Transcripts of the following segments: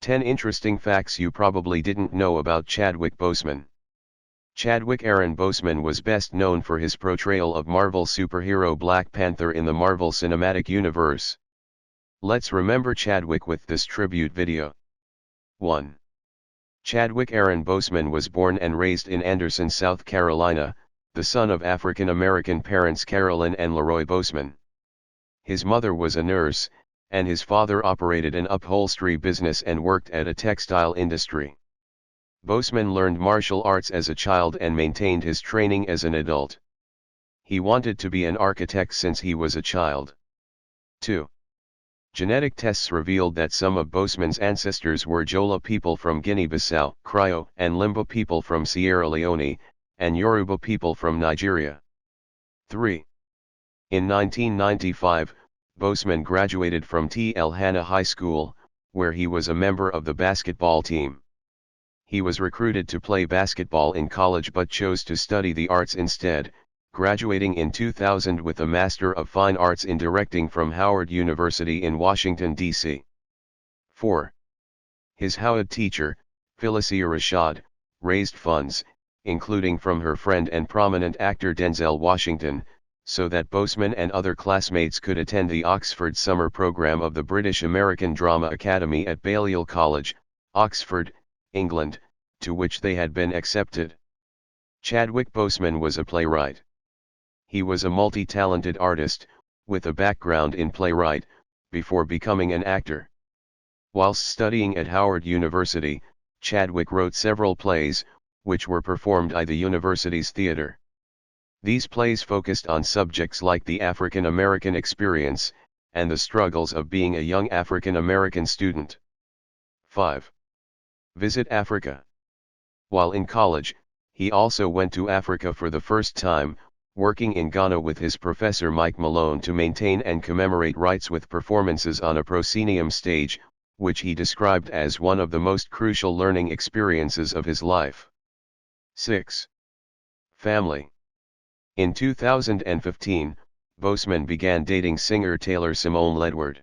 10 interesting facts you probably didn't know about Chadwick Boseman. Chadwick Aaron Boseman was best known for his portrayal of Marvel superhero Black Panther in the Marvel Cinematic Universe. Let's remember Chadwick with this tribute video. 1. Chadwick Aaron Boseman was born and raised in Anderson, South Carolina, the son of African-American parents Carolyn and Leroy Boseman. His mother was a nurse, and his father operated an upholstery business and worked at a textile industry. Boseman learned martial arts as a child and maintained his training as an adult. He wanted to be an architect since he was a child. 2. Genetic tests revealed that some of Boseman's ancestors were Jola people from Guinea-Bissau, Cryo and Limba people from Sierra Leone, and Yoruba people from Nigeria. 3. In 1995, Boseman graduated from T.L. Hanna High School, where he was a member of the basketball team. He was recruited to play basketball in college but chose to study the arts instead, graduating in 2000 with a Master of Fine Arts in Directing from Howard University in Washington, D.C. 4. His Howard teacher, Felicia Rashad, raised funds, including from her friend and prominent actor Denzel Washington, so that Boseman and other classmates could attend the Oxford summer program of the British American Drama Academy at Balliol College, Oxford, England, to which they had been accepted. Chadwick Boseman was a playwright. He was a multi-talented artist, with a background in playwright, before becoming an actor. Whilst studying at Howard University, Chadwick wrote several plays, which were performed at the university's theater. These plays focused on subjects like the African American experience, and the struggles of being a young African American student. 5. Visit Africa. While in college, he also went to Africa for the first time, working in Ghana with his professor Mike Malone to maintain and commemorate rights with performances on a proscenium stage, which he described as one of the most crucial learning experiences of his life. 6. Family. In 2015, Boseman began dating singer Taylor Simone Ledward.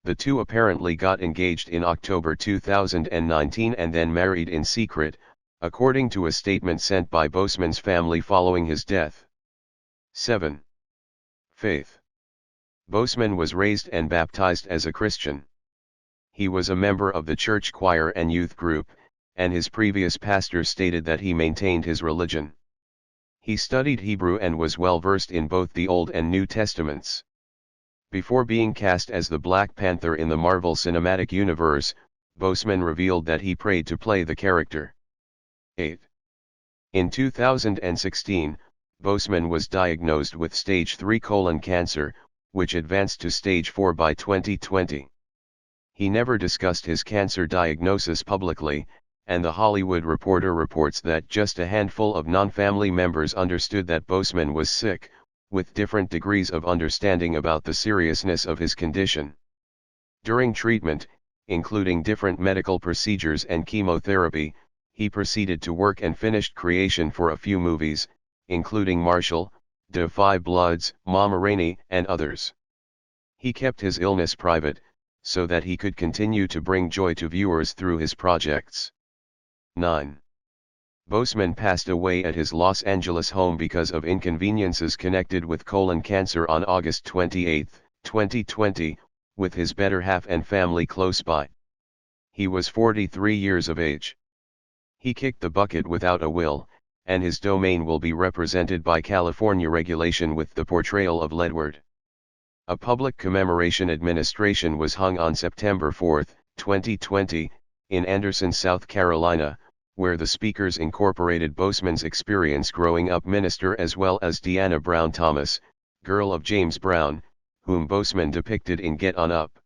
The two apparently got engaged in October 2019 and then married in secret, according to a statement sent by Boseman's family following his death. 7. Faith. Boseman was raised and baptized as a Christian. He was a member of the church choir and youth group, and his previous pastor stated that he maintained his religion. He studied Hebrew and was well versed in both the Old and New Testaments. Before being cast as the Black Panther in the Marvel Cinematic Universe, Boseman revealed that he prayed to play the character. 8. In 2016, Boseman was diagnosed with stage 3 colon cancer, which advanced to stage 4 by 2020. He never discussed his cancer diagnosis publicly, and The Hollywood Reporter reports that just a handful of non-family members understood that Boseman was sick, with different degrees of understanding about the seriousness of his condition. During treatment, including different medical procedures and chemotherapy, he proceeded to work and finished creation for a few movies, including Marshall, Da 5 Bloods, Mama Rainey, and others. He kept his illness private, so that he could continue to bring joy to viewers through his projects. 9. Boseman passed away at his Los Angeles home because of inconveniences connected with colon cancer on August 28, 2020, with his better half and family close by. He was 43 years of age. He kicked the bucket without a will, and his domain will be represented by California regulation with the portrayal of Ledward. A public commemoration administration was hung on September 4, 2020, in Anderson, South Carolina, where the speakers incorporated Boseman's experience growing up minister as well as Deanna Brown Thomas, girl of James Brown, whom Boseman depicted in Get On Up.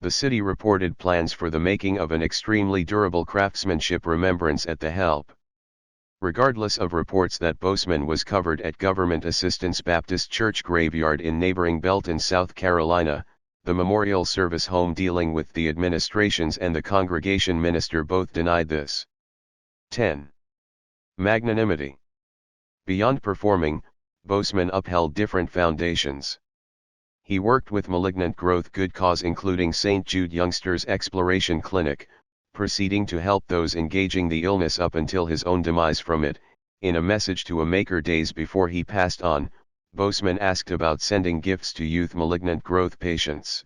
The city reported plans for the making of an extremely durable craftsmanship remembrance at the Help. Regardless of reports that Boseman was covered at Government Assistance Baptist Church graveyard in neighboring Belton, South Carolina, the memorial service home dealing with the administrations and the congregation minister both denied this. 10. Magnanimity. Beyond performing, Boseman upheld different foundations. He worked with malignant growth good cause including St. Jude Youngsters Exploration Clinic, proceeding to help those engaging the illness up until his own demise from it. In a message to a maker days before he passed on, Boseman asked about sending gifts to youth malignant growth patients.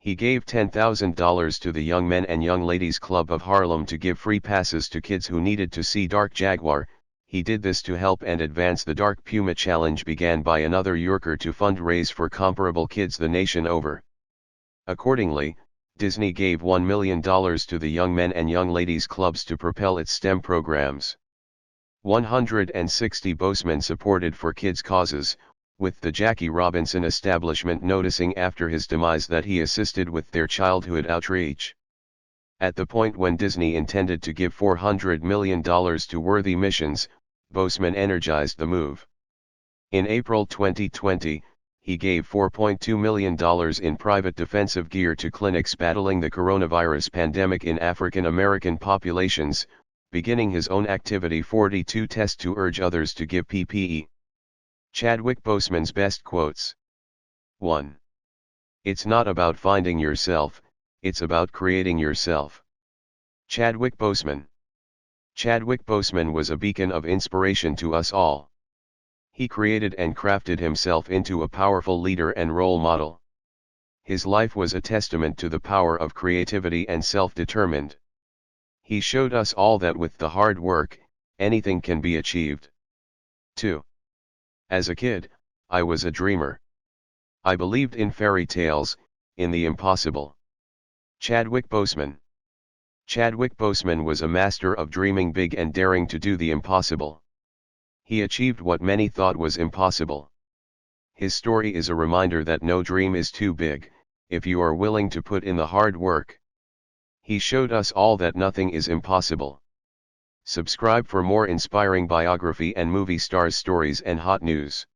He gave $10,000 to the Young Men and Young Ladies Club of Harlem to give free passes to kids who needed to see Dark Jaguar. He did this to help and advance the Dark Puma Challenge began by another Yorker to fundraise for comparable kids the nation over. Accordingly, Disney gave $1 million to the Young Men and Young Ladies Clubs to propel its STEM programs. 160 Boseman supported for kids' causes, with the Jackie Robinson establishment noticing after his demise that he assisted with their childhood outreach. At the point when Disney intended to give $400 million to worthy missions, Boseman energized the move. In April 2020, he gave $4.2 million in private defensive gear to clinics battling the coronavirus pandemic in African American populations, beginning his own Activity 42 test to urge others to give PPE. Chadwick Boseman's best quotes. 1. It's not about finding yourself, it's about creating yourself. Chadwick Boseman. Chadwick Boseman was a beacon of inspiration to us all. He created and crafted himself into a powerful leader and role model. His life was a testament to the power of creativity and self-determined. He showed us all that with the hard work, anything can be achieved. 2. As a kid, I was a dreamer. I believed in fairy tales, in the impossible. Chadwick Boseman. Chadwick Boseman was a master of dreaming big and daring to do the impossible. He achieved what many thought was impossible. His story is a reminder that no dream is too big, if you are willing to put in the hard work. He showed us all that nothing is impossible. Subscribe for more inspiring biography and movie stars stories and hot news.